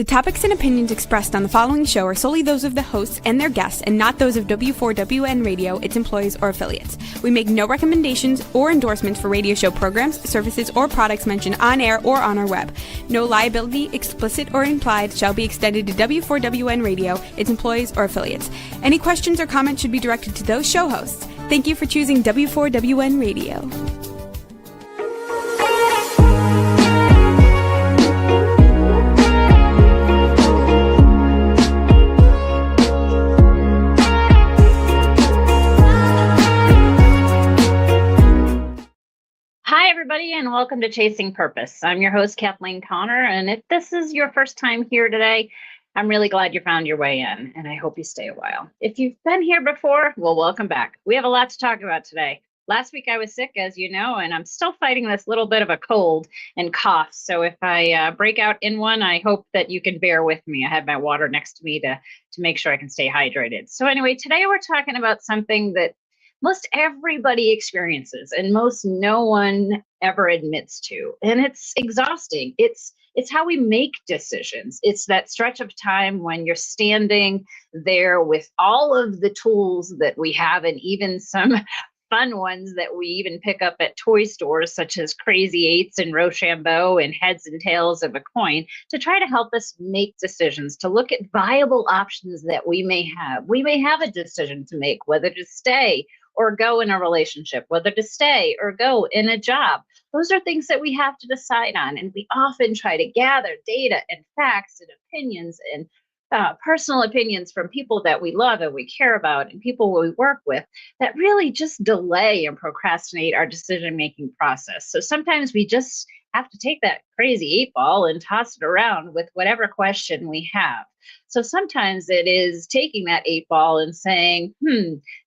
The topics and opinions expressed on the following show are solely those of the hosts and their guests and not those of W4WN Radio, its employees, or affiliates. We make no recommendations or endorsements for radio show programs, services, or products mentioned on air or on our web. No liability, explicit or implied, shall be extended to W4WN Radio, its employees, or affiliates. Any questions or comments should be directed to those show hosts. Thank you for choosing W4WN Radio. Hi, everybody, and welcome to Chasing Purpose. I'm your host, Kathleen Conner, and if this is your first time here today, I'm really glad you found your way in, and I hope you stay a while. If you've been here before, well, welcome back. We have a lot to talk about today. Last week I was sick, as you know, and I'm still fighting this little bit of a cold and cough. So if I break out in one, I hope that you can bear with me. I have my water next to me to make sure I can stay hydrated. So anyway, today we're talking about something that most everybody experiences and most no one ever admits to. And it's exhausting. It's how we make decisions. It's that stretch of time when you're standing there with all of the tools that we have and even some fun ones that we even pick up at toy stores, such as Crazy Eights and Rochambeau and Heads and Tails of a Coin, to try to help us make decisions, to look at viable options that we may have. We may have a decision to make, whether to stay or go in a relationship, whether to stay or go in a job. Those are things that we have to decide on. And we often try to gather data and facts and opinions and personal opinions from people that we love and we care about and people we work with that really just delay and procrastinate our decision-making process. So sometimes we just have to take that crazy 8-ball and toss it around with whatever question we have. So sometimes it is taking that 8-ball and saying,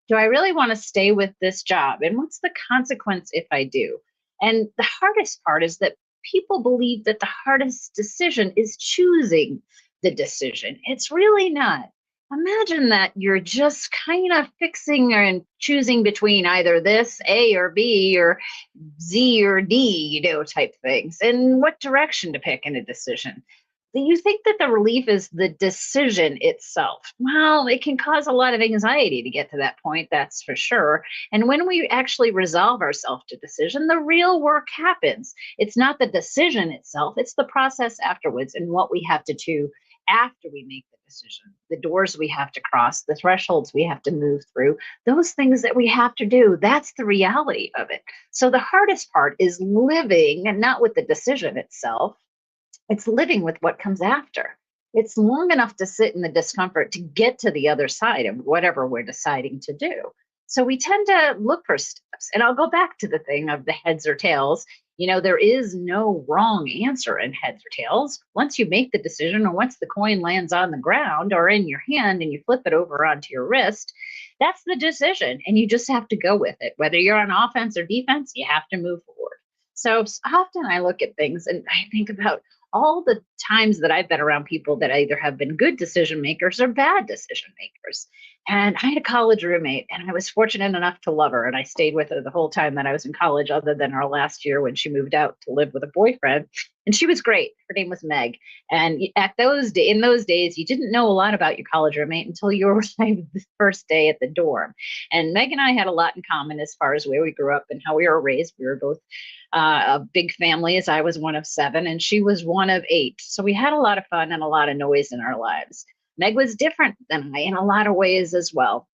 do I really want to stay with this job? And what's the consequence if I do? And the hardest part is that people believe that the hardest decision is choosing the decision. It's really not. Imagine that you're just kind of fixing and choosing between either this, A or B, or Z or D, type things, and what direction to pick in a decision. Do you think that the relief is the decision itself? Well, it can cause a lot of anxiety to get to that point, that's for sure. And when we actually resolve ourselves to decision, the real work happens. It's not the decision itself, it's the process afterwards and what we have to do after we make the decision, the doors we have to cross, the thresholds we have to move through, those things that we have to do. That's the reality of it. So the hardest part is living, and not with the decision itself. It's living with what comes after. It's long enough to sit in the discomfort to get to the other side of whatever we're deciding to do. So we tend to look for steps. And I'll go back to the thing of the heads or tails. There is no wrong answer in heads or tails. Once you make the decision, or once the coin lands on the ground or in your hand and you flip it over onto your wrist, that's the decision. And you just have to go with it. Whether you're on offense or defense, you have to move forward. So often I look at things and I think about all the times that I've been around people that either have been good decision makers or bad decision makers. And I had a college roommate, and I was fortunate enough to love her. And I stayed with her the whole time that I was in college, other than our last year when she moved out to live with a boyfriend. And she was great. Her name was Meg. And in those days, you didn't know a lot about your college roommate until you arrived the first day at the dorm. And Meg and I had a lot in common as far as where we grew up and how we were raised. We were both a big family, as I was one of 7 and she was one of 8. So we had a lot of fun and a lot of noise in our lives. Meg was different than I in a lot of ways as well.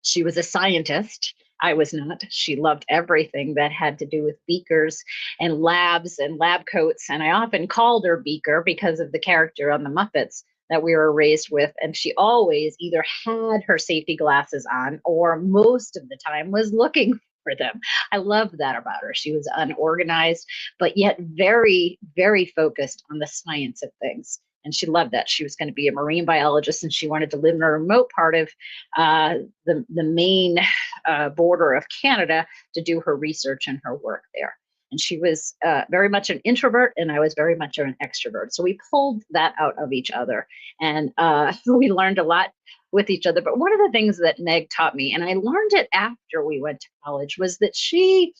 She was a scientist. I was not. She loved everything that had to do with beakers and labs and lab coats. And I often called her Beaker because of the character on the Muppets that we were raised with. And she always either had her safety glasses on or most of the time was looking for them. I loved that about her. She was unorganized, but yet very, very focused on the science of things. And she loved that. She was going to be a marine biologist, and she wanted to live in a remote part of the main border of Canada to do her research and her work there. And she was very much an introvert, and I was very much an extrovert. So we pulled that out of each other, and we learned a lot with each other. But one of the things that Meg taught me, and I learned it after we went to college, was that she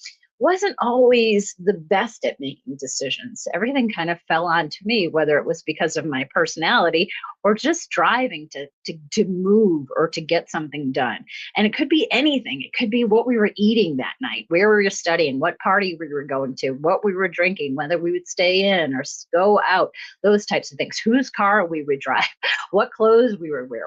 wasn't always the best at making decisions. Everything kind of fell onto me, whether it was because of my personality or just driving to move or to get something done. And it could be anything. It could be what we were eating that night, where we were studying, what party we were going to, what we were drinking, whether we would stay in or go out, those types of things, whose car we would drive, what clothes we would wear,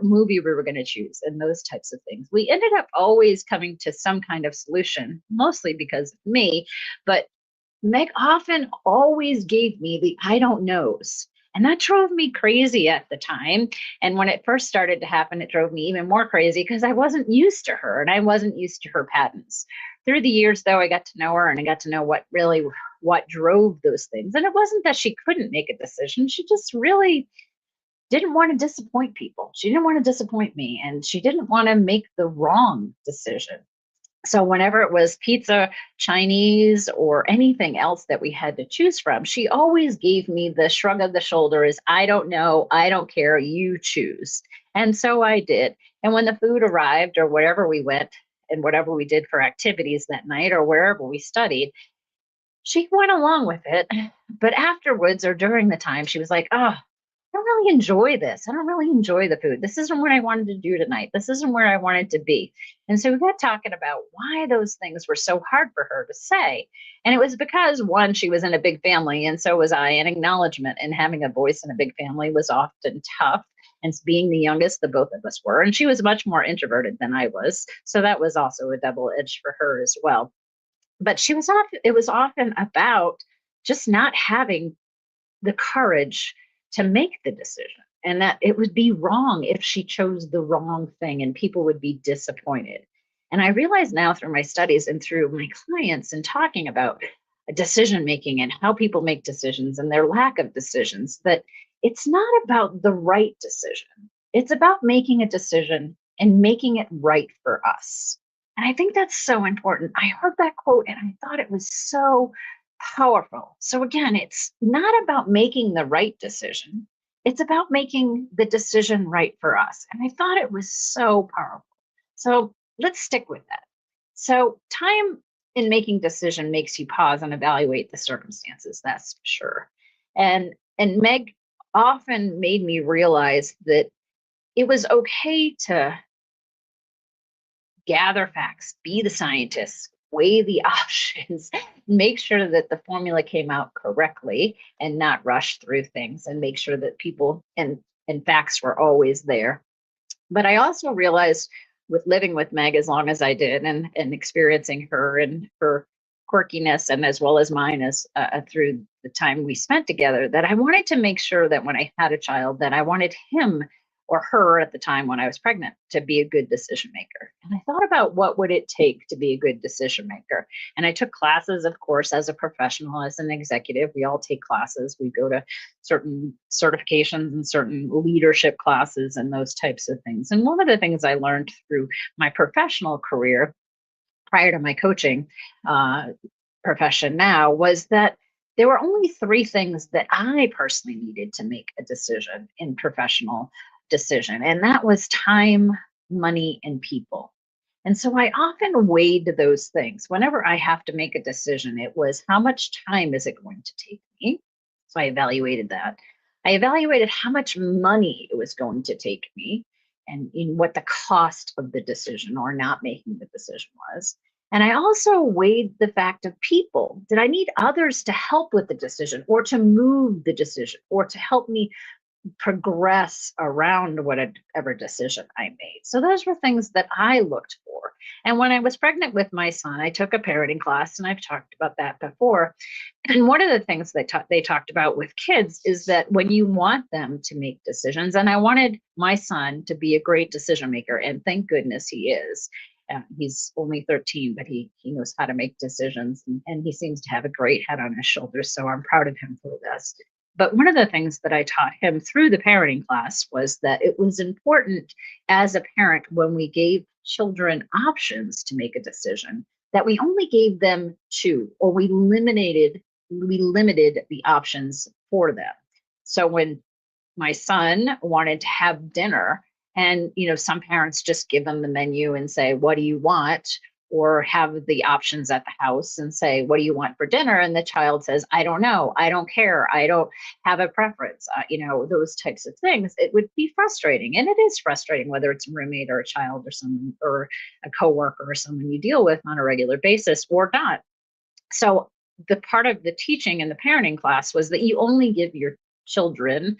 movie we were going to choose, and those types of things. We ended up always coming to some kind of solution, mostly because of me, but Meg often always gave me the I don't knows. And that drove me crazy at the time. And when it first started to happen, it drove me even more crazy because I wasn't used to her and I wasn't used to her patterns. Through the years, though, I got to know her and I got to know what drove those things. And it wasn't that she couldn't make a decision. She just really didn't want to disappoint people. She didn't want to disappoint me, and she didn't want to make the wrong decision. So whenever it was pizza, Chinese, or anything else that we had to choose from, she always gave me the shrug of the shoulders. I don't know. I don't care. You choose. And so I did. And when the food arrived or wherever we went and whatever we did for activities that night or wherever we studied, she went along with it. But afterwards or during the time, she was like, oh, I don't really enjoy this. I don't really enjoy the food. This isn't what I wanted to do tonight. This isn't where I wanted to be. And so we got talking about why those things were so hard for her to say. And it was because, one, she was in a big family, and so was I. And acknowledgement and having a voice in a big family was often tough. And being the youngest, the both of us were. And she was much more introverted than I was. So that was also a double edge for her as well. But it was often about just not having the courage to make the decision, and that it would be wrong if she chose the wrong thing and people would be disappointed. And I realize now through my studies and through my clients and talking about decision making and how people make decisions and their lack of decisions, that it's not about the right decision. It's about making a decision and making it right for us. And I think that's so important. I heard that quote and I thought it was so powerful. So again, it's not about making the right decision. It's about making the decision right for us. And I thought it was so powerful. So let's stick with that. So time in making decision makes you pause and evaluate the circumstances, that's for sure. And Meg often made me realize that it was okay to gather facts, be the scientists, weigh the options, make sure that the formula came out correctly and not rush through things, and make sure that people and facts were always there. But I also realized with living with Meg as long as I did and experiencing her and her quirkiness and as well as mine as through the time we spent together, that I wanted to make sure that when I had a child, that I wanted him or her at the time when I was pregnant to be a good decision maker. And I thought about what would it take to be a good decision maker. And I took classes, of course, as a professional, as an executive. We all take classes. We go to certain certifications and certain leadership classes and those types of things. And one of the things I learned through my professional career prior to my coaching profession now was that there were only three things that I personally needed to make a decision in professional decision, and that was time, money, and people. And so I often weighed those things. Whenever I have to make a decision, it was how much time is it going to take me? So I evaluated that. I evaluated how much money it was going to take me and in what the cost of the decision or not making the decision was. And I also weighed the fact of people. Did I need others to help with the decision or to move the decision or to help me progress around whatever decision I made? So those were things that I looked for. And when I was pregnant with my son, I took a parenting class, and I've talked about that before. And one of the things they talked about with kids is that when you want them to make decisions, and I wanted my son to be a great decision maker, and thank goodness he is. He's only 13, but he knows how to make decisions, and he seems to have a great head on his shoulders. So I'm proud of him for this. But one of the things that I taught him through the parenting class was that it was important as a parent, when we gave children options to make a decision, that we only gave them two, or we limited the options for them. So when my son wanted to have dinner, and some parents just give them the menu and say, what do you want? or have the options at the house and say, what do you want for dinner? And the child says, I don't know, I don't care, I don't have a preference, those types of things. It would be frustrating. And it is frustrating, whether it's a roommate or a child or someone or a coworker or someone you deal with on a regular basis or not. So the part of the teaching in the parenting class was that you only give your children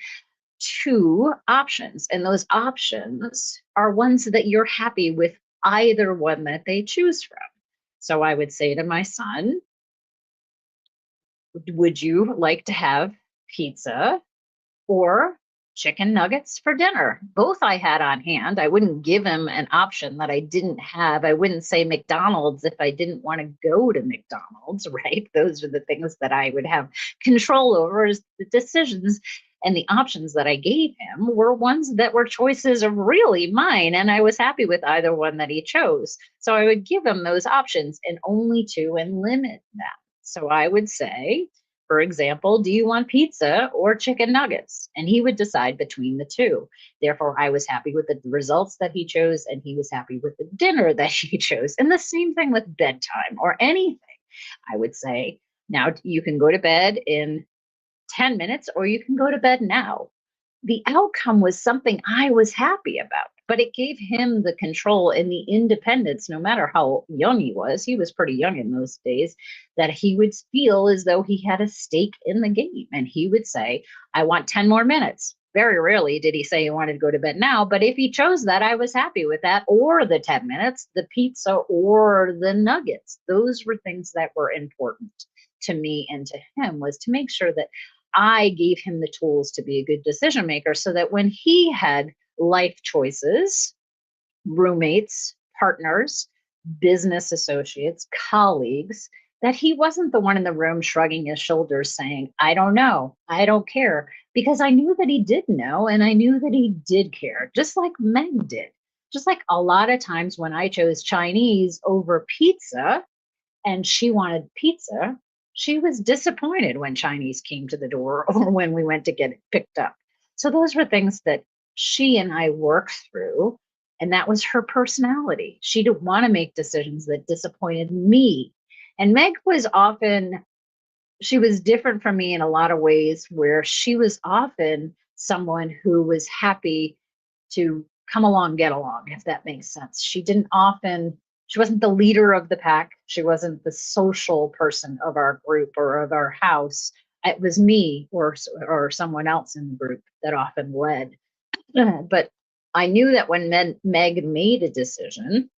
two options, and those options are ones that you're happy with either one that they choose from. So I would say to my son, would you like to have pizza or chicken nuggets for dinner? Both I had on hand. I wouldn't give him an option that I didn't have. I wouldn't say McDonald's if I didn't want to go to McDonald's, right? Those are the things that I would have control over, is the decisions and the options that I gave him were ones that were choices of really mine. And I was happy with either one that he chose. So I would give him those options and only two and limit them. So I would say, for example, do you want pizza or chicken nuggets? And he would decide between the two. Therefore, I was happy with the results that he chose, and he was happy with the dinner that he chose. And the same thing with bedtime or anything. I would say, now you can go to bed in 10 minutes or you can go to bed now. The outcome was something I was happy about, but it gave him the control and the independence, no matter how young he was pretty young in those days, that he would feel as though he had a stake in the game. And he would say, I want 10 more minutes. Very rarely did he say he wanted to go to bed now, but if he chose that, I was happy with that, or the 10 minutes, the pizza or the nuggets. Those were things that were important to me and to him, was to make sure that I gave him the tools to be a good decision maker, so that when he had life choices, roommates, partners, business associates, colleagues, that he wasn't the one in the room shrugging his shoulders saying, I don't know, I don't care, because I knew that he did know, and I knew that he did care, just like Meg did. Just like a lot of times when I chose Chinese over pizza and she wanted pizza, she was disappointed when Chinese came to the door or when we went to get it picked up. So those were things that she and I worked through, and that was her personality. She didn't want to make decisions that disappointed me. And Meg was often, she was different from me in a lot of ways, where she was often someone who was happy to come along, get along, if that makes sense. She wasn't the leader of the pack. She wasn't the social person of our group or of our house. It was me or someone else in the group that often led. But I knew that when Meg made a decision,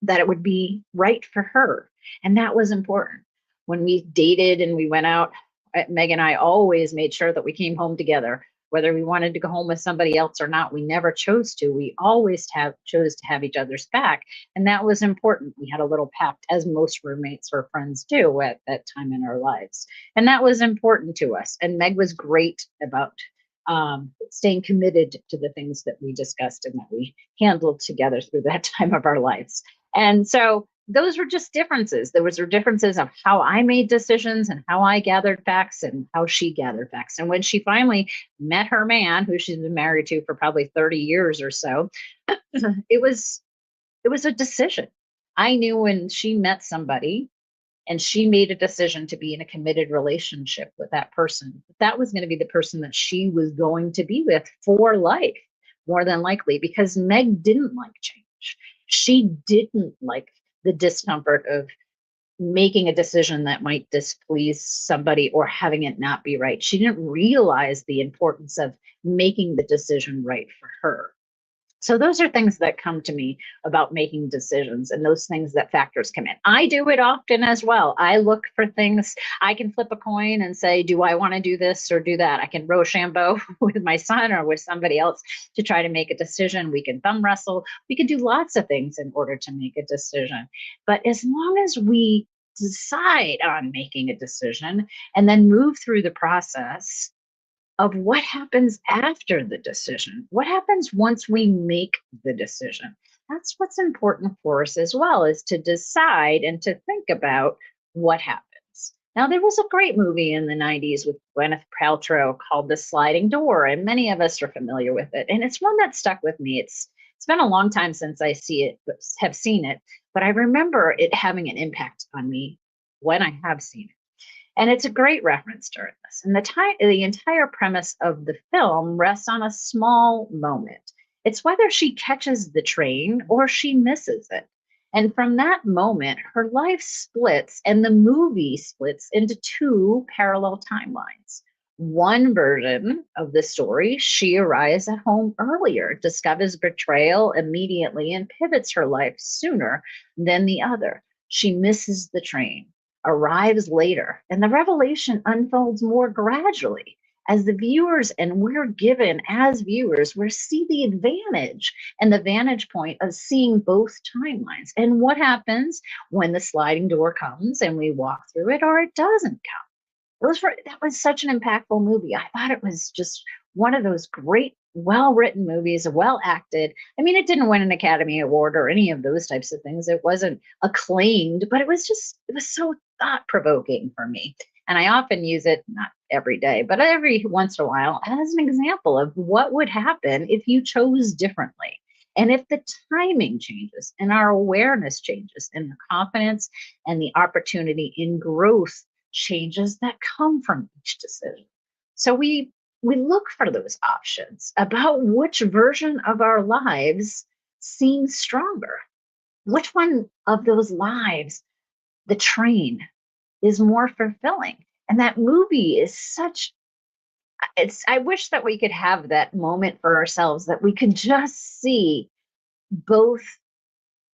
that it would be right for her. And that was important. When we dated and we went out, Meg and I always made sure that we came home together. Whether we wanted to go home with somebody else or not, we never chose to. We always chose to have each other's back. And that was important. We had a little pact, as most roommates or friends do at that time in our lives. And that was important to us. And Meg was great about staying committed to the things that we discussed and that we handled together through that time of our lives. And so those were just differences. There were differences of how I made decisions and how I gathered facts and how she gathered facts. And when she finally met her man, who she's been married to for probably 30 years or so, it was a decision. I knew when she met somebody and she made a decision to be in a committed relationship with that person, that was going to be the person that she was going to be with for life, more than likely, because Meg didn't like change. She didn't like the discomfort of making a decision that might displease somebody or having it not be right. She didn't realize the importance of making the decision right for her. So those are things that come to me about making decisions, and those things that factors come in. I do it often as well. I look for things. I can flip a coin and say, do I want to do this or do that? I can Rochambeau with my son or with somebody else to try to make a decision. We can thumb wrestle. We can do lots of things in order to make a decision. But as long as we decide on making a decision and then move through the process of what happens after the decision. What happens once we make the decision? That's what's important for us as well, is to decide and to think about what happens. Now, there was a great movie in the 90s with Gwyneth Paltrow called The Sliding Door, and many of us are familiar with it. And it's one that stuck with me. It's It's been a long time since I have seen it, but I remember it having an impact on me when I have seen it. And it's a great reference during this. And the entire premise of the film rests on a small moment. It's whether she catches the train or she misses it. And from that moment, her life splits and the movie splits into two parallel timelines. One version of the story, she arrives at home earlier, discovers betrayal immediately, and pivots her life sooner than the other. She misses the train, arrives later, and the revelation unfolds more gradually as the viewers, and we're given as viewers, we see the advantage and the vantage point of seeing both timelines and what happens when the sliding door comes and we walk through it or it doesn't come. That was such an impactful movie. I thought it was just one of those great, well-written movies, well acted. I mean, it didn't win an Academy Award or any of those types of things. It wasn't acclaimed, but it was so thought-provoking for me. And I often use it, not every day, but every once in a while, as an example of what would happen if you chose differently. And if the timing changes and our awareness changes and the confidence and the opportunity in growth changes that come from each decision. So we look for those options about which version of our lives seems stronger. Which one of those lives, the train, is more fulfilling? And that movie is I wish that we could have that moment for ourselves, that we could just see both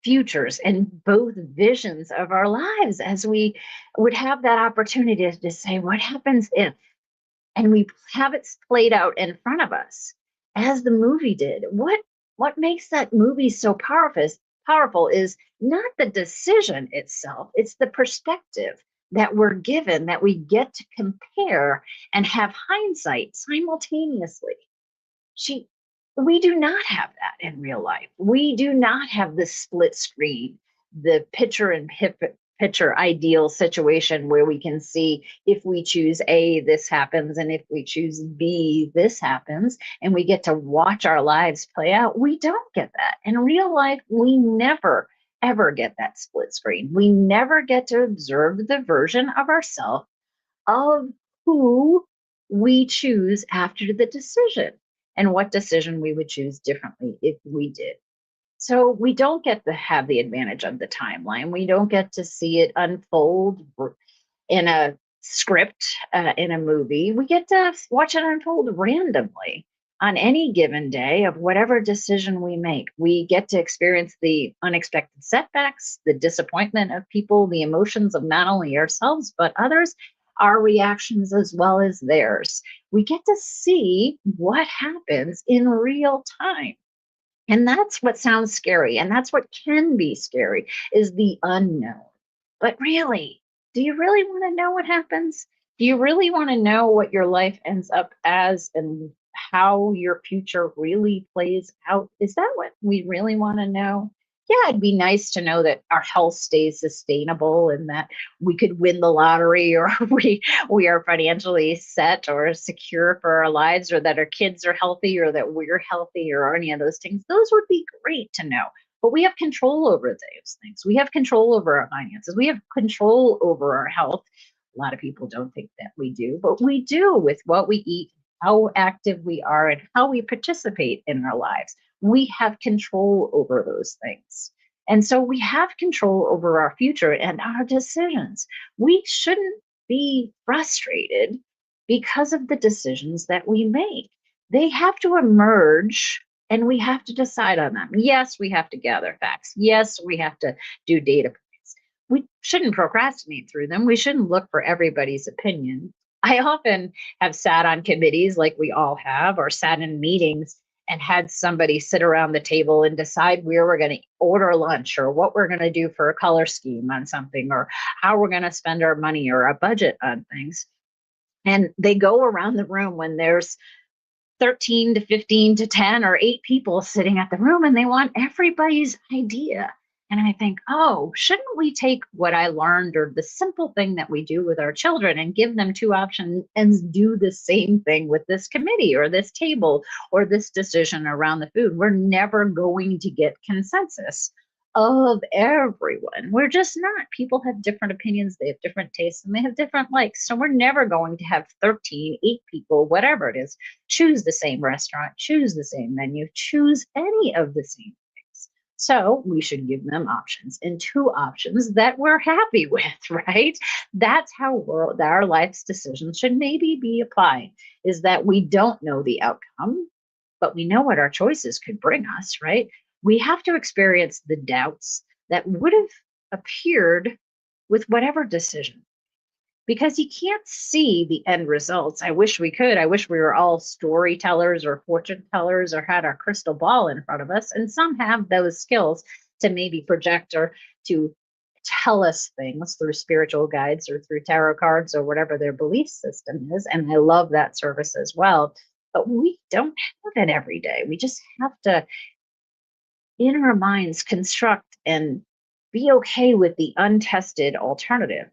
futures and both visions of our lives as we would have that opportunity to say, what happens if? And we have it played out in front of us as the movie did. What makes that movie so powerful is not the decision itself, it's the perspective that we're given, that we get to compare and have hindsight simultaneously. We do not have that in real life. We do not have the split screen, the picture in picture ideal situation where we can see if we choose A, this happens, and if we choose B, this happens, and we get to watch our lives play out. We don't get that. In real life, we never, ever get that split screen. We never get to observe the version of ourselves of who we choose after the decision and what decision we would choose differently if we did. So we don't get to have the advantage of the timeline. We don't get to see it unfold in a script, in a movie. We get to watch it unfold randomly on any given day of whatever decision we make. We get to experience the unexpected setbacks, the disappointment of people, the emotions of not only ourselves, but others, our reactions as well as theirs. We get to see what happens in real time. And that's what sounds scary. And that's what can be scary, is the unknown. But really, do you really want to know what happens? Do you really want to know what your life ends up as and how your future really plays out? Is that what we really want to know? Yeah, it'd be nice to know that our health stays sustainable and that we could win the lottery, or we are financially set or secure for our lives, or that our kids are healthy, or that we're healthy, or any of those things. Those would be great to know. But we have control over those things. We have control over our finances. We have control over our health. A lot of people don't think that we do, but we do with what we eat, how active we are, and how we participate in our lives. We have control over those things. And so we have control over our future and our decisions. We shouldn't be frustrated because of the decisions that we make. They have to emerge and we have to decide on them. Yes, we have to gather facts. Yes, we have to do data points. We shouldn't procrastinate through them. We shouldn't look for everybody's opinion. I often have sat on committees, like we all have, or sat in meetings and had somebody sit around the table and decide where we're going to order lunch, or what we're going to do for a color scheme on something, or how we're going to spend our money, or a budget on things. And they go around the room when there's 13 to 15 to 10 or 8 people sitting at the room, and they want everybody's idea. And I think, oh, shouldn't we take what I learned or the simple thing that we do with our children and give them two options and do the same thing with this committee or this table or this decision around the food? We're never going to get consensus of everyone. We're just not. People have different opinions, they have different tastes, and they have different likes. So we're never going to have 13, 8 people, whatever it is, choose the same restaurant, choose the same menu, choose any of the same things. So we should give them options, and two options that we're happy with, right? That's how our life's decisions should maybe be applied, is that we don't know the outcome, but we know what our choices could bring us, right? We have to experience the doubts that would have appeared with whatever decision, because you can't see the end results. I wish we could. I wish we were all storytellers or fortune tellers or had our crystal ball in front of us. And some have those skills to maybe project or to tell us things through spiritual guides or through tarot cards or whatever their belief system is. And I love that service as well. But we don't have it every day. We just have to, in our minds, construct and be okay with the untested alternative,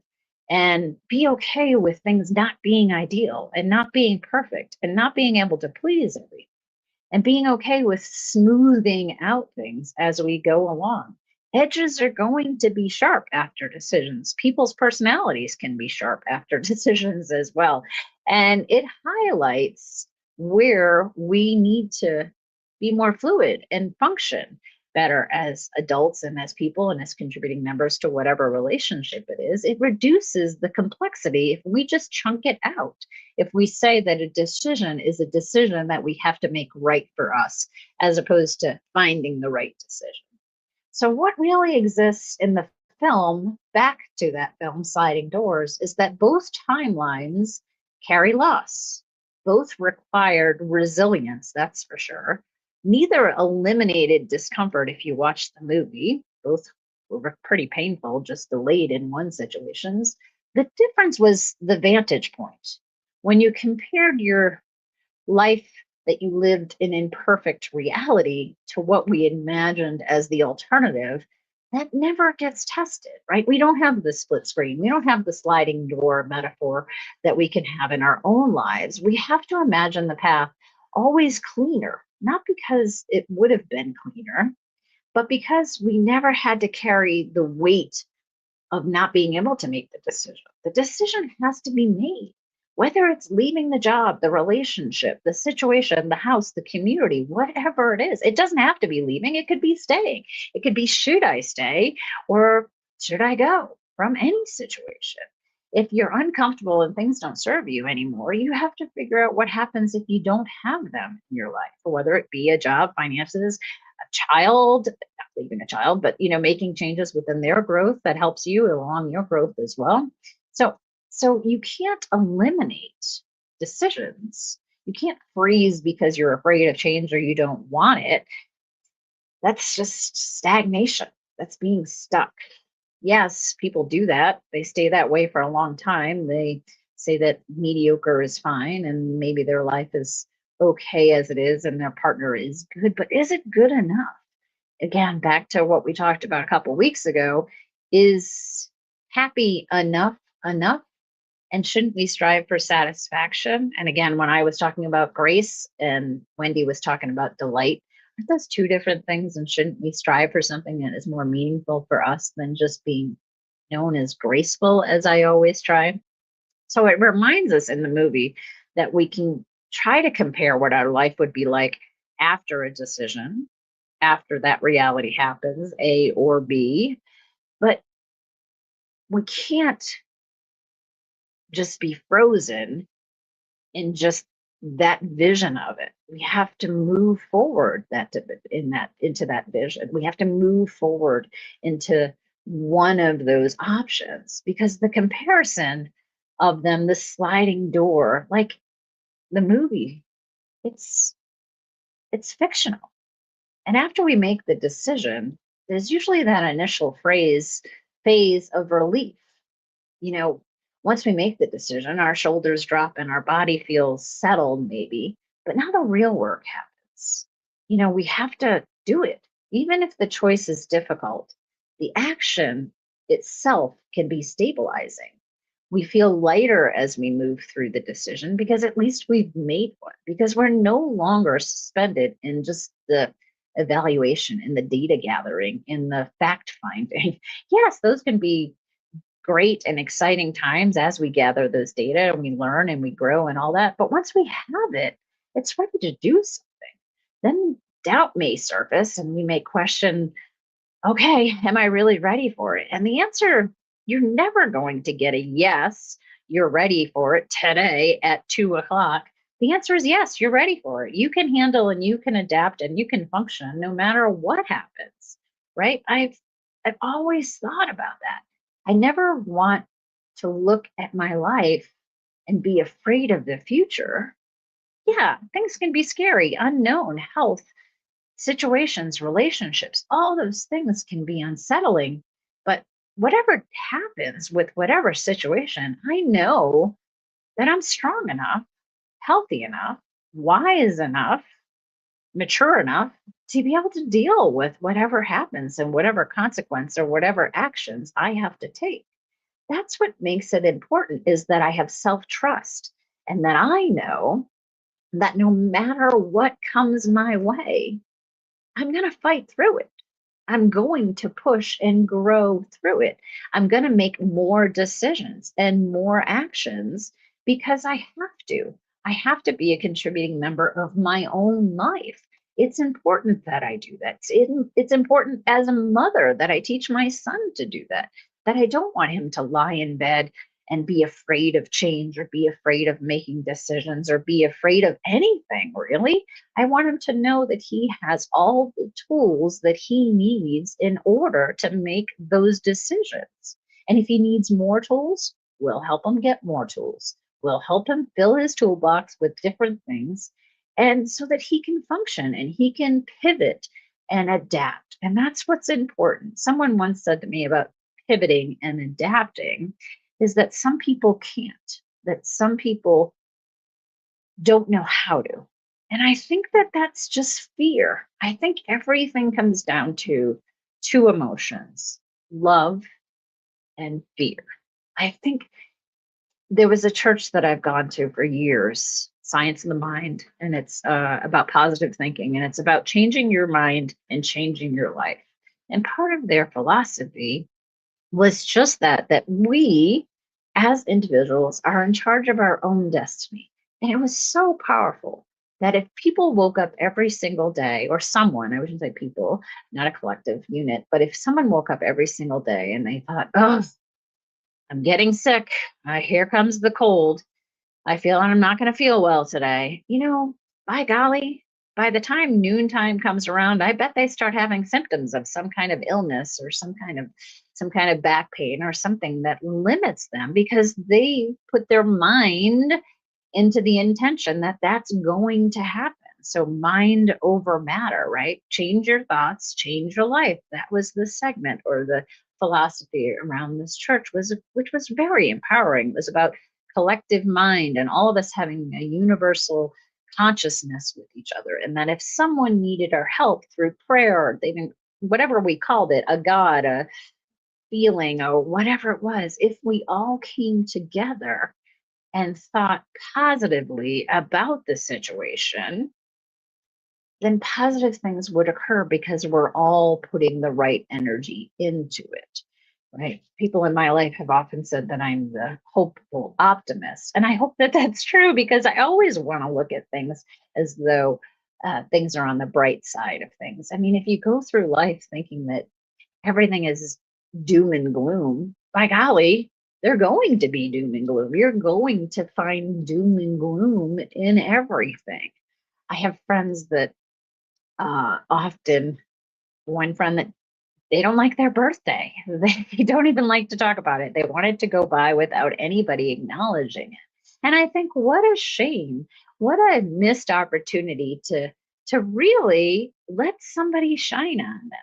and be okay with things not being ideal and not being perfect and not being able to please everyone, and being okay with smoothing out things as we go along. Edges are going to be sharp after decisions. People's personalities can be sharp after decisions as well. And it highlights where we need to be more fluid and function better as adults and as people and as contributing members to whatever relationship it is. It reduces the complexity if we just chunk it out. If we say that a decision is a decision that we have to make right for us, as opposed to finding the right decision. So, what really exists in the film, back to that film, Sliding Doors, is that both timelines carry loss. Both required resilience, that's for sure. Neither eliminated discomfort if you watch the movie. Both were pretty painful, just delayed in one situations. The difference was the vantage point. When you compared your life that you lived in imperfect reality to what we imagined as the alternative, that never gets tested, right? We don't have the split screen. We don't have the sliding door metaphor that we can have in our own lives. We have to imagine the path always cleaner, not because it would have been cleaner, but because we never had to carry the weight of not being able to make the decision. The decision has to be made, whether it's leaving the job, the relationship, the situation, the house, the community, whatever it is. It doesn't have to be leaving. It could be staying. It could be, should I stay or should I go from any situation? If you're uncomfortable and things don't serve you anymore, you have to figure out what happens if you don't have them in your life, whether it be a job, finances, a child, not leaving a child, but making changes within their growth that helps you along your growth as well. So you can't eliminate decisions. You can't freeze because you're afraid of change or you don't want it. That's just stagnation. That's being stuck. Yes, people do that. They stay that way for a long time. They say that mediocre is fine and maybe their life is okay as it is and their partner is good, but is it good enough? Again, back to what we talked about a couple of weeks ago, is happy enough? And shouldn't we strive for satisfaction? And again, when I was talking about grace and Wendy was talking about delight, aren't those two different things? And shouldn't we strive for something that is more meaningful for us than just being known as graceful, as I always try? So it reminds us in the movie that we can try to compare what our life would be like after a decision, after that reality happens, A or B, but we can't just be frozen in just that vision of it. We have to move forward into that vision. We have to move forward into one of those options, because the comparison of them, the sliding door, like the movie, it's fictional. And after we make the decision, there's usually that initial phase of relief. Once we make the decision, our shoulders drop and our body feels settled, maybe. But now the real work happens. We have to do it. Even if the choice is difficult, the action itself can be stabilizing. We feel lighter as we move through the decision because at least we've made one, because we're no longer suspended in just the evaluation, in the data gathering, in the fact finding. Yes, those can be great and exciting times as we gather those data and we learn and we grow and all that. But once we have it, it's ready to do something. Then doubt may surface and we may question, okay, am I really ready for it? And the answer, you're never going to get a yes, you're ready for it today at 2 o'clock. The answer is yes, you're ready for it. You can handle and you can adapt and you can function no matter what happens, right? I've always thought about that. I never want to look at my life and be afraid of the future. Yeah, things can be scary, unknown, health, situations, relationships, all those things can be unsettling. But whatever happens with whatever situation, I know that I'm strong enough, healthy enough, wise enough, mature enough to be able to deal with whatever happens and whatever consequence or whatever actions I have to take. That's what makes it important, is that I have self-trust and that I know that no matter what comes my way, I'm going to fight through it. I'm going to push and grow through it. I'm going to make more decisions and more actions because I have to. I have to be a contributing member of my own life. It's important that I do that. It's important as a mother that I teach my son to do that, that I don't want him to lie in bed and be afraid of change or be afraid of making decisions or be afraid of anything, really. I want him to know that he has all the tools that he needs in order to make those decisions. And if he needs more tools, we'll help him get more tools. We'll help him fill his toolbox with different things, and so that he can function and he can pivot and adapt. And that's what's important. Someone once said to me about pivoting and adapting is that some people can't, that some people don't know how to. And I think that that's just fear. I think everything comes down to two emotions: love and fear. I think there was a church that I've gone to for years, Science in the Mind, and it's about positive thinking, and it's about changing your mind and changing your life. And part of their philosophy was just that we as individuals are in charge of our own destiny. And it was so powerful that if people woke up every single day, or someone, I shouldn't say people, not a collective unit, but if someone woke up every single day and they thought, oh, I'm getting sick, here comes the cold, I feel I'm not going to feel well today, by golly, by the time noontime comes around, I bet they start having symptoms of some kind of illness or some kind of back pain or something that limits them, because they put their mind into the intention that that's going to happen. So mind over matter, right? Change your thoughts, change your life. That was the segment or the philosophy around this church, which was very empowering. It was about collective mind and all of us having a universal consciousness with each other. And that if someone needed our help through prayer, they didn't, whatever we called it, a God, a feeling, or whatever it was, if we all came together and thought positively about the situation, then positive things would occur because we're all putting the right energy into it, right? People in my life have often said that I'm the hopeful optimist. And I hope that that's true, because I always want to look at things as though things are on the bright side of things. I mean, if you go through life thinking that everything is doom and gloom, by golly, they're going to be doom and gloom. You're going to find doom and gloom in everything. I have friends that often, one friend that they don't like their birthday. They don't even like to talk about it. They want it to go by without anybody acknowledging it. And I think, what a shame, what a missed opportunity to really let somebody shine on them.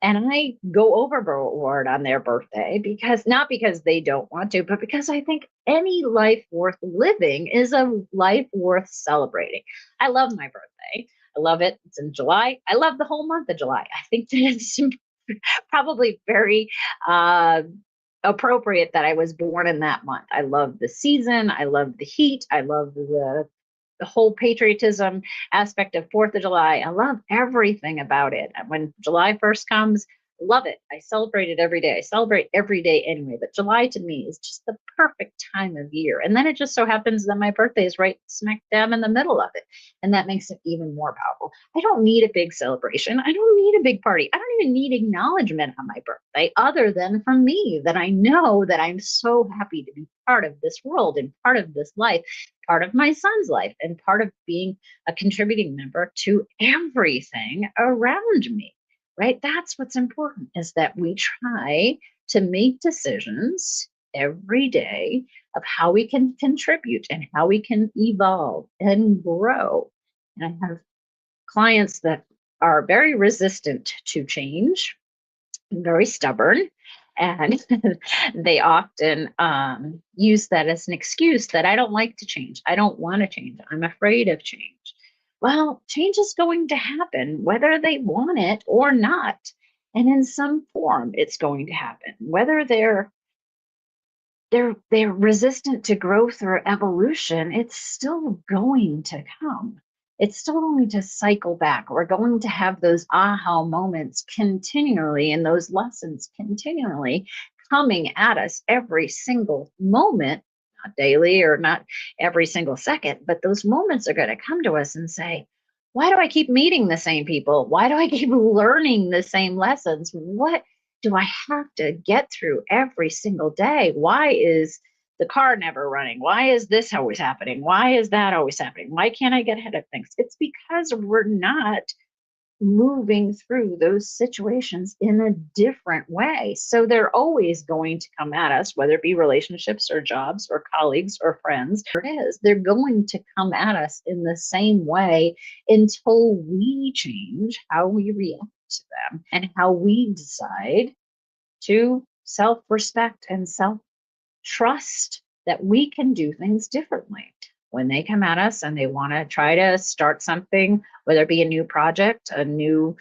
And I go overboard on their birthday, because not because they don't want to, but because I think any life worth living is a life worth celebrating. I love my birthday. I love it. It's in July. I love the whole month of July. I think that it's probably very appropriate that I was born in that month. I love the season. I love the heat. I love the whole patriotism aspect of 4th of July. I love everything about it. When July 1st comes, love it. I celebrate it every day. I celebrate every day anyway, but July to me is just the perfect time of year. And then it just so happens that my birthday is right smack dab in the middle of it. And that makes it even more powerful. I don't need a big celebration. I don't need a big party. I don't even need acknowledgement on my birthday other than from me, that I know that I'm so happy to be part of this world and part of this life, part of my son's life, and part of being a contributing member to everything around me. Right? That's what's important, is that we try to make decisions every day of how we can contribute and how we can evolve and grow. And I have clients that are very resistant to change, very stubborn, and they often use that as an excuse that I don't like to change. I don't want to change. I'm afraid of change. Well, change is going to happen whether they want it or not. And in some form, it's going to happen. Whether they're resistant to growth or evolution, it's still going to come. It's still going to cycle back. We're going to have those aha moments continually, and those lessons continually coming at us every single moment, not daily or not every single second, but those moments are going to come to us and say, why do I keep meeting the same people? Why do I keep learning the same lessons? What do I have to get through every single day? Why is the car never running? Why is this always happening? Why is that always happening? Why can't I get ahead of things? It's because we're not moving through those situations in a different way. So they're always going to come at us, whether it be relationships or jobs or colleagues or friends, whatever it is, they're going to come at us in the same way until we change how we react to them and how we decide to self-respect and self-trust that we can do things differently. When they come at us and they want to try to start something, whether it be a new project, a new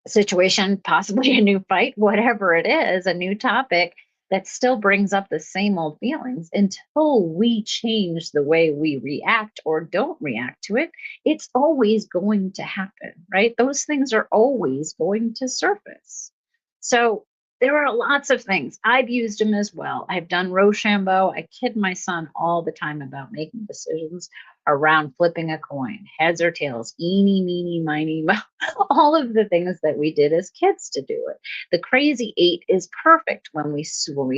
situation, possibly a new fight, whatever it is, a new topic that still brings up the same old feelings, until we change the way we react or don't react to it, it's always going to happen, right? Those things are always going to surface. So there are lots of things. I've used them as well. I've done Rochambeau. I kid my son all the time about making decisions around flipping a coin, heads or tails, eeny, meeny, miny, all of the things that we did as kids to do it. The crazy eight is perfect when we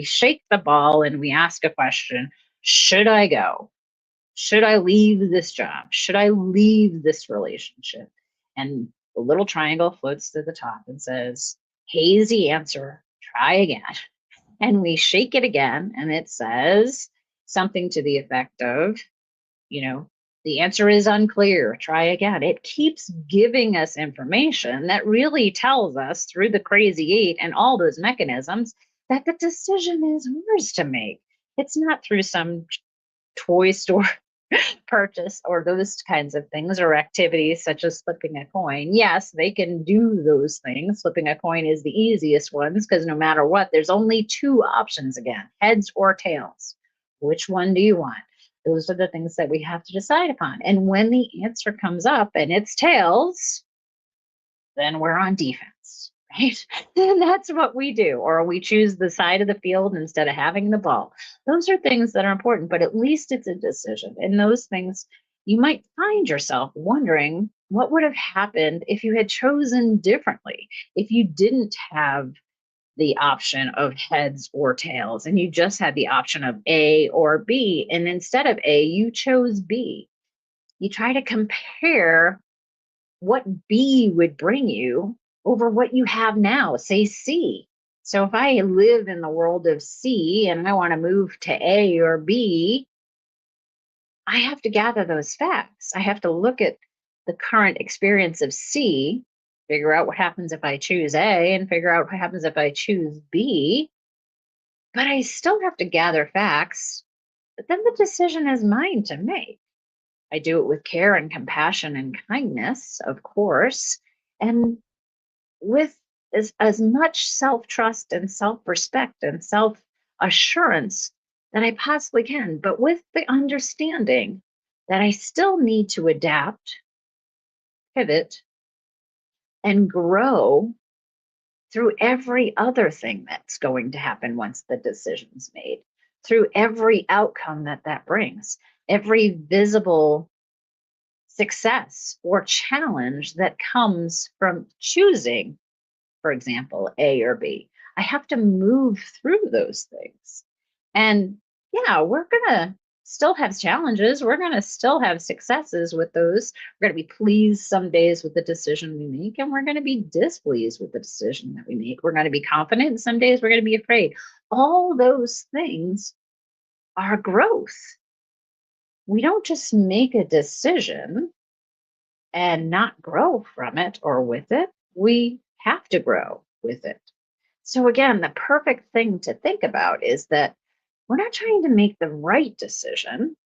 shake the ball and we ask a question: should I go? Should I leave this job? Should I leave this relationship? And the little triangle floats to the top and says, hazy answer, try again. And we shake it again, and it says something to the effect of, the answer is unclear, try again. It keeps giving us information that really tells us, through the crazy eight and all those mechanisms, that the decision is ours to make. It's not through some toy store purchase or those kinds of things, or activities such as flipping a coin. Yes, they can do those things. Flipping a coin is the easiest ones, because no matter what, there's only two options again: heads or tails. Which one do you want? Those are the things that we have to decide upon. And when the answer comes up and it's tails, then we're on defense, right? And that's what we do. Or we choose the side of the field instead of having the ball. Those are things that are important, but at least it's a decision. And those things, you might find yourself wondering, what would have happened if you had chosen differently? If you didn't have the option of heads or tails, and you just had the option of A or B, and instead of A, you chose B. You try to compare what B would bring you over what you have now, say C. So if I live in the world of C and I want to move to A or B, I have to gather those facts. I have to look at the current experience of C, figure out what happens if I choose A, and figure out what happens if I choose B. But I still have to gather facts, but then the decision is mine to make. I do it with care and compassion and kindness, of course, and with as much self-trust and self-respect and self-assurance that I possibly can, but with the understanding that I still need to adapt, pivot, and grow through every other thing that's going to happen once the decision's made, through every outcome that that brings, every visible success or challenge that comes from choosing, for example, A or B. I have to move through those things. And yeah, we're going to still have challenges. We're going to still have successes with those. We're going to be pleased some days with the decision we make, and we're going to be displeased with the decision that we make. We're going to be confident, and some days we're going to be afraid. All those things are growth. We don't just make a decision and not grow from it or with it. We have to grow with it. So again, the perfect thing to think about is that we're not trying to make the right decision.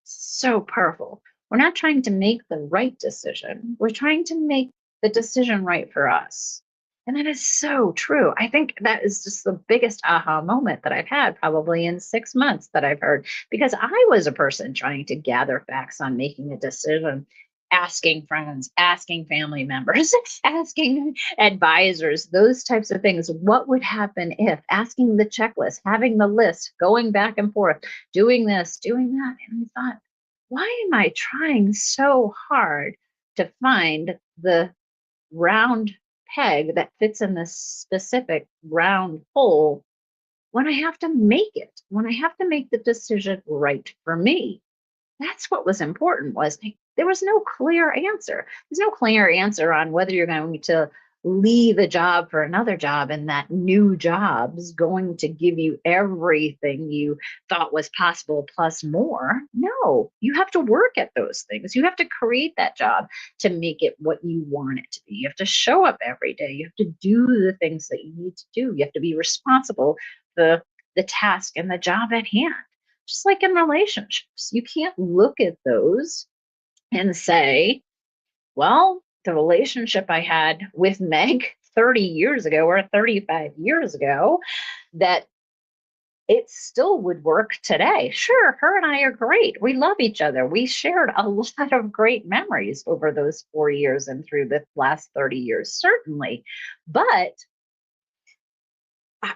So powerful. We're not trying to make the right decision. We're trying to make the decision right for us. And that is so true. I think that is just the biggest aha moment that I've had probably in 6 months that I've heard, because I was a person trying to gather facts on making a decision, asking friends, asking family members, asking advisors, those types of things. What would happen if, asking the checklist, having the list, going back and forth, doing this, doing that. And I thought, why am I trying so hard to find the round peg that fits in this specific round hole when I have to make it, when I have to make the decision right for me? That's what was important. Was there was no clear answer. There's no clear answer on whether you're going to leave a job for another job, and that new job is going to give you everything you thought was possible plus more. No, you have to work at those things. You have to create that job to make it what you want it to be. You have to show up every day. You have to do the things that you need to do. You have to be responsible for the task and the job at hand. Just like in relationships, you can't look at those and say, well, the relationship I had with Meg 30 years ago or 35 years ago, that it still would work today. Sure, her and I are great. We love each other. We shared a lot of great memories over those 4 years and through the last 30 years, certainly. But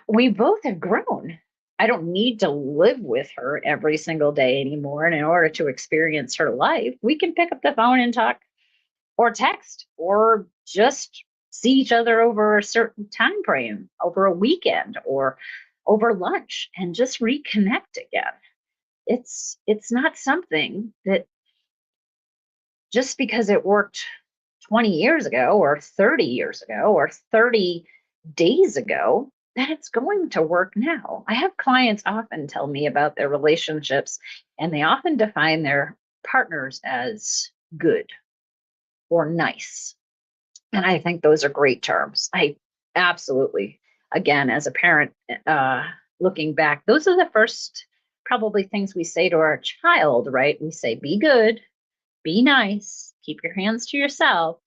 we both have grown. I don't need to live with her every single day anymore. And in order to experience her life, we can pick up the phone and talk or text or just see each other over a certain time frame, over a weekend or over lunch, and just reconnect again. It's not something that just because it worked 20 years ago or 30 years ago or 30 days ago, that it's going to work now. I have clients often tell me about their relationships, and they often define their partners as good or nice. And I think those are great terms. I absolutely, again, as a parent, looking back, those are the first probably things we say to our child, right? We say, be good, be nice, keep your hands to yourself,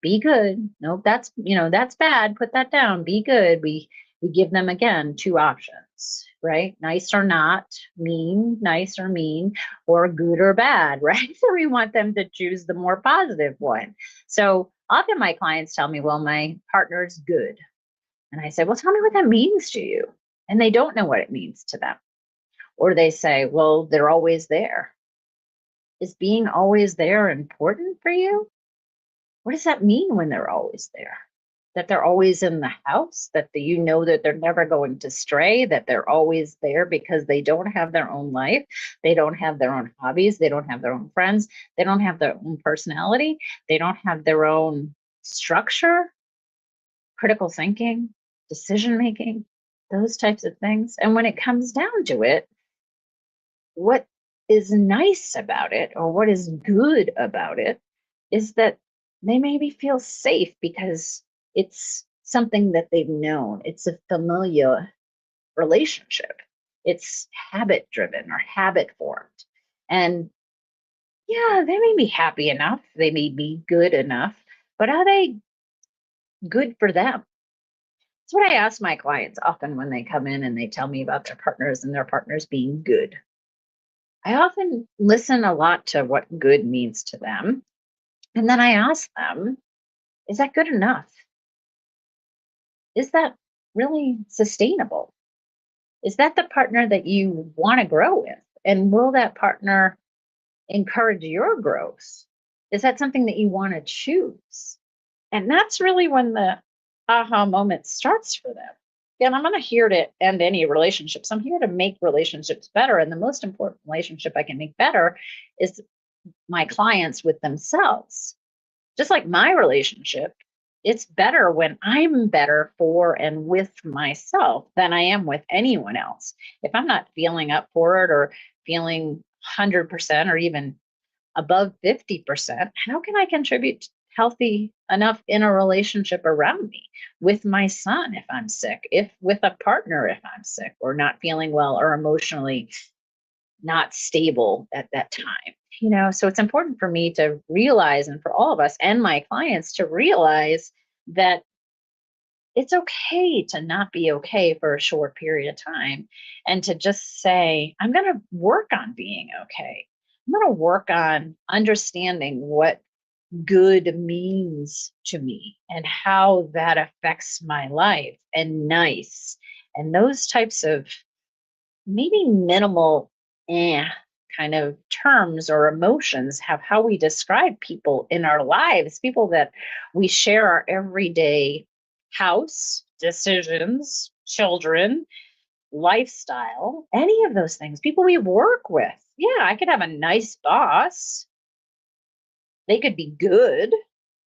be good. No, that's bad. Put that down. Be good. We give them again 2 options, right? Nice or not, mean, nice or mean, or good or bad, right? So we want them to choose the more positive one. So often my clients tell me, well, my partner's good. And I say, well, tell me what that means to you. And they don't know what it means to them. Or they say, well, they're always there. Is being always there important for you? What does that mean when they're always there? That they're always in the house, that that they're never going to stray, that they're always there because they don't have their own life, they don't have their own hobbies, they don't have their own friends, they don't have their own personality, they don't have their own structure, critical thinking, decision making, those types of things. And when it comes down to it, what is nice about it, or what is good about it, is that they maybe feel safe because it's something that they've known. It's a familiar relationship. It's habit driven or habit formed. And yeah, they may be happy enough. They may be good enough, but are they good for them? It's what I ask my clients often when they come in and they tell me about their partners and their partners being good. I often listen a lot to what good means to them. And then I ask them, is that good enough? Is that really sustainable? Is that the partner that you want to grow with? And will that partner encourage your growth? Is that something that you want to choose? And that's really when the aha moment starts for them. And I'm not here to end any relationships. I'm here to make relationships better. And the most important relationship I can make better is my clients with themselves. Just like my relationship, it's better when I'm better for and with myself than I am with anyone else. If I'm not feeling up for it or feeling 100% or even above 50%, how can I contribute healthy enough in a relationship around me, with my son if I'm sick, if with a partner if I'm sick or not feeling well or emotionally not stable at that time? So it's important for me to realize, and for all of us and my clients to realize, that it's okay to not be okay for a short period of time, and to just say, I'm going to work on being okay. I'm going to work on understanding what good means to me and how that affects my life, and nice, and those types of maybe minimal kind of terms or emotions have how we describe people in our lives, people that we share our everyday house, decisions, children, lifestyle, any of those things, people we work with. Yeah, I could have a nice boss. They could be good,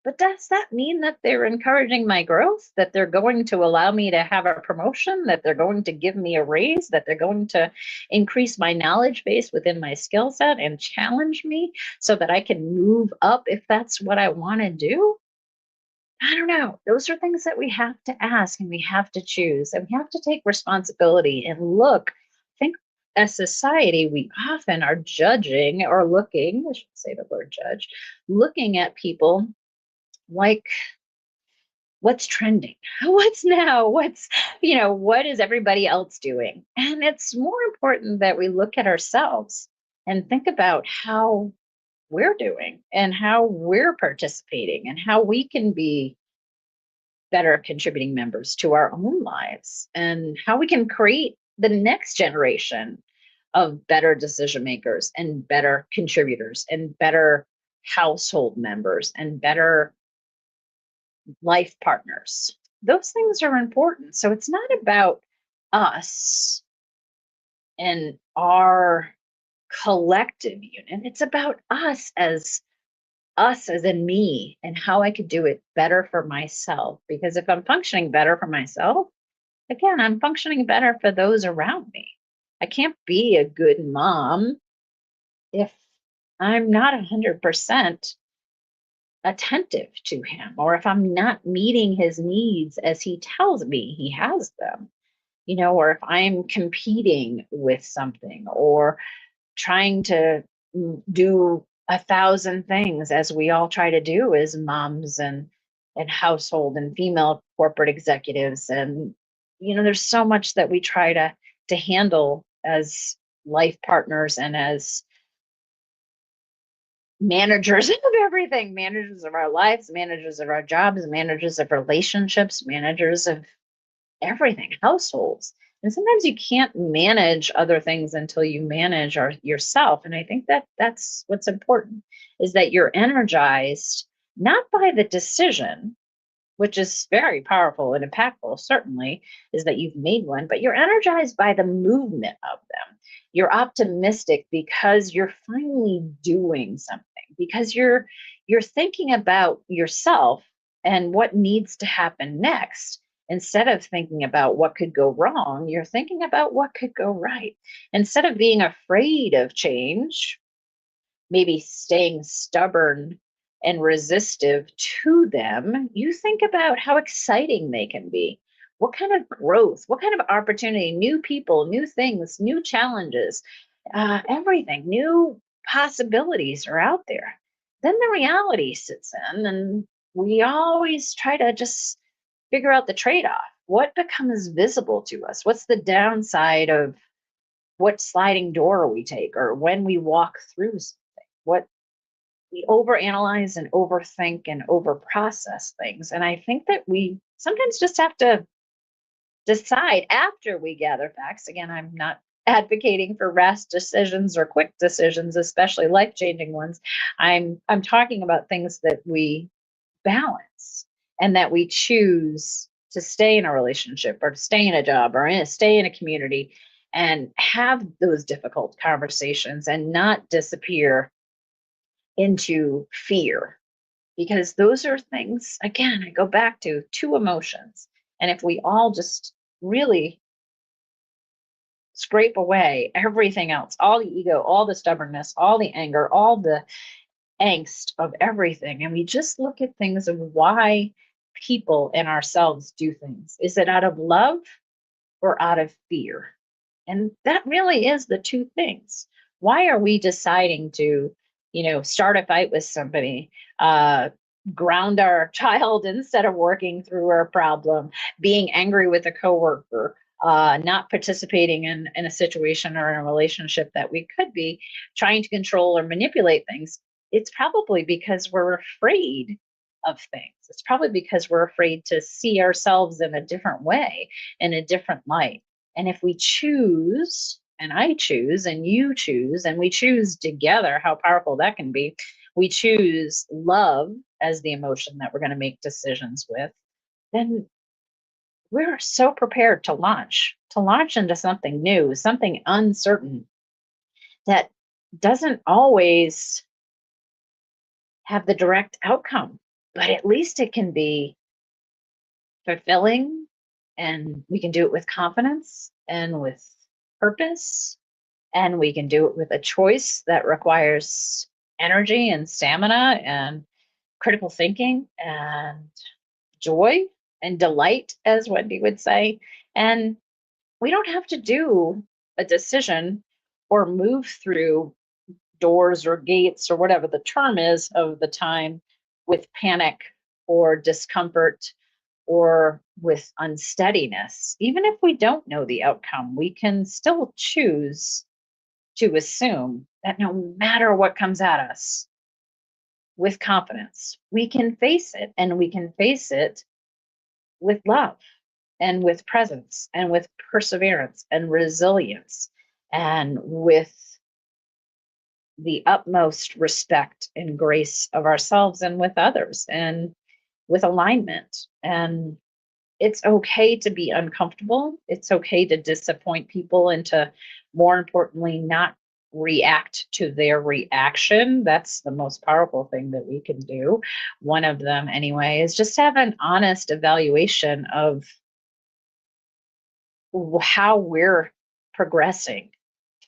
but does that mean that they're encouraging my growth? That they're going to allow me to have a promotion? That they're going to give me a raise? That they're going to increase my knowledge base within my skill set and challenge me so that I can move up if that's what I want to do? I don't know. Those are things that we have to ask and we have to choose, and we have to take responsibility and look. I think as society, we often are judging or looking, I should say the word judge, looking at people like, what's trending, what's now, what is everybody else doing? And it's more important that we look at ourselves and think about how we're doing and how we're participating and how we can be better contributing members to our own lives, and how we can create the next generation of better decision makers and better contributors and better household members and better life partners. Those things are important. So it's not about us and our collective unit. It's about us as in me, and how I could do it better for myself. Because if I'm functioning better for myself, again, I'm functioning better for those around me. I can't be a good mom if I'm not 100% attentive to him, or if I'm not meeting his needs as he tells me he has them, or if I'm competing with something or trying to do 1,000 things, as we all try to do as moms and household and female corporate executives. And there's so much that we try to handle as life partners and as managers of everything, managers of our lives, managers of our jobs, managers of relationships, managers of everything, households. And sometimes you can't manage other things until you manage yourself. And I think that that's what's important, is that you're energized not by the decision, which is very powerful and impactful, certainly, is that you've made one, but you're energized by the movement of them. You're optimistic because you're finally doing something, because you're thinking about yourself and what needs to happen next. Instead of thinking about what could go wrong, you're thinking about what could go right. Instead of being afraid of change, maybe staying stubborn and resistive to them, you think about how exciting they can be. What kind of growth, what kind of opportunity, new people, new things, new challenges, everything, new possibilities are out there. Then the reality sits in, and we always try to just figure out the trade off. what becomes visible to us? What's the downside of what sliding door we take, or when we walk through something? What we overanalyze and overthink and overprocess things. And I think that we sometimes just have to decide after we gather facts. Again, I'm not advocating for rash decisions or quick decisions, especially life-changing ones. I'm talking about things that we balance and that we choose to stay in a relationship or to stay in a job or stay in a community and have those difficult conversations and not disappear into fear, because those are things, again, I go back to two emotions. And if we all just really scrape away everything else, all the ego, all the stubbornness, all the anger, all the angst of everything, and we just look at things of why people and ourselves do things. Is it out of love or out of fear? And that really is the two things. Why are we deciding to, start a fight with somebody, ground our child instead of working through our problem, being angry with a coworker, not participating in a situation or in a relationship that we could be, trying to control or manipulate things? It's probably because we're afraid of things. It's probably because we're afraid to see ourselves in a different way, in a different light. And if we choose, and I choose, and you choose, and we choose together, how powerful that can be. We choose love as the emotion that we're going to make decisions with, then we're so prepared to launch into something new, something uncertain that doesn't always have the direct outcome, but at least it can be fulfilling, and we can do it with confidence and with purpose, and we can do it with a choice that requires energy and stamina and critical thinking and joy and delight, as Wendy would say. And we don't have to do a decision or move through doors or gates or whatever the term is of the time with panic or discomfort or with unsteadiness. Even if we don't know the outcome, we can still choose to assume that no matter what comes at us, with confidence, we can face it, and we can face it with love and with presence and with perseverance and resilience and with the utmost respect and grace of ourselves and with others and with alignment. And it's okay to be uncomfortable. It's okay to disappoint people and to, more importantly, not react to their reaction. That's the most powerful thing that we can do. One of them, anyway, is just have an honest evaluation of how we're progressing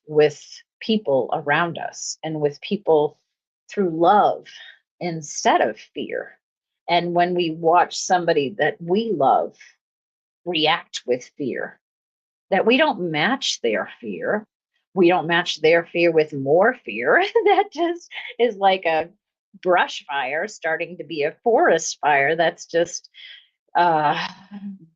with people around us and with people through love instead of fear. And when we watch somebody that we love react with fear, that we don't match their fear. We don't match their fear with more fear. That just is like a brush fire starting to be a forest fire. That's just uh,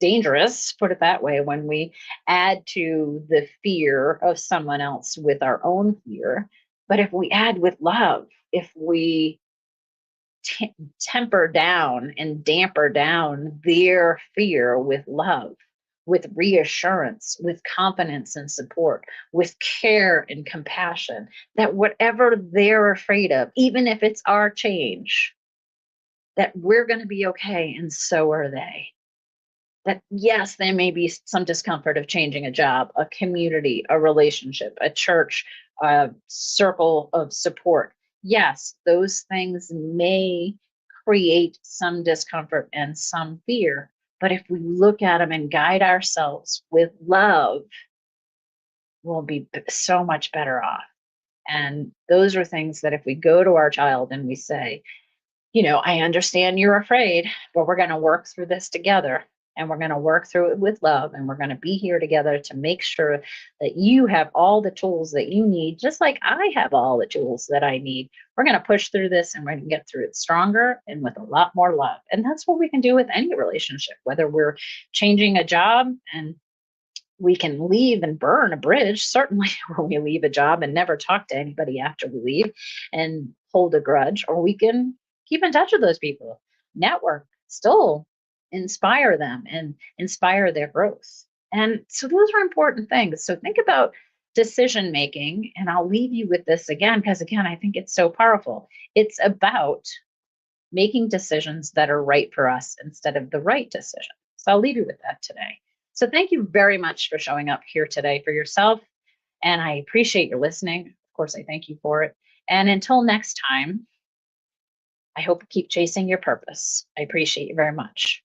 dangerous, put it that way, when we add to the fear of someone else with our own fear. But if we add with love, if we temper down and damper down their fear with love, with reassurance, with confidence and support, with care and compassion, that whatever they're afraid of, even if it's our change, that we're going to be okay, and so are they. That yes, there may be some discomfort of changing a job, a community, a relationship, a church, a circle of support. Yes, those things may create some discomfort and some fear. But if we look at them and guide ourselves with love, we'll be so much better off. And those are things that if we go to our child and we say, I understand you're afraid, but we're going to work through this together. and we're going to work through it with love, and we're going to be here together to make sure that you have all the tools that you need, just like I have all the tools that I need. We're going to push through this, and we're going to get through it stronger and with a lot more love. And that's what we can do with any relationship, whether we're changing a job and we can leave and burn a bridge, certainly when we leave a job and never talk to anybody after we leave and hold a grudge, or we can keep in touch with those people, network, still inspire them and inspire their growth. And so those are important things. So think about decision making, and I'll leave you with this again, because again, I think it's so powerful. It's about making decisions that are right for us instead of the right decision. So I'll leave you with that today. So thank you very much for showing up here today for yourself. And I appreciate your listening. Of course, I thank you for it. And until next time, I hope you keep chasing your purpose. I appreciate you very much.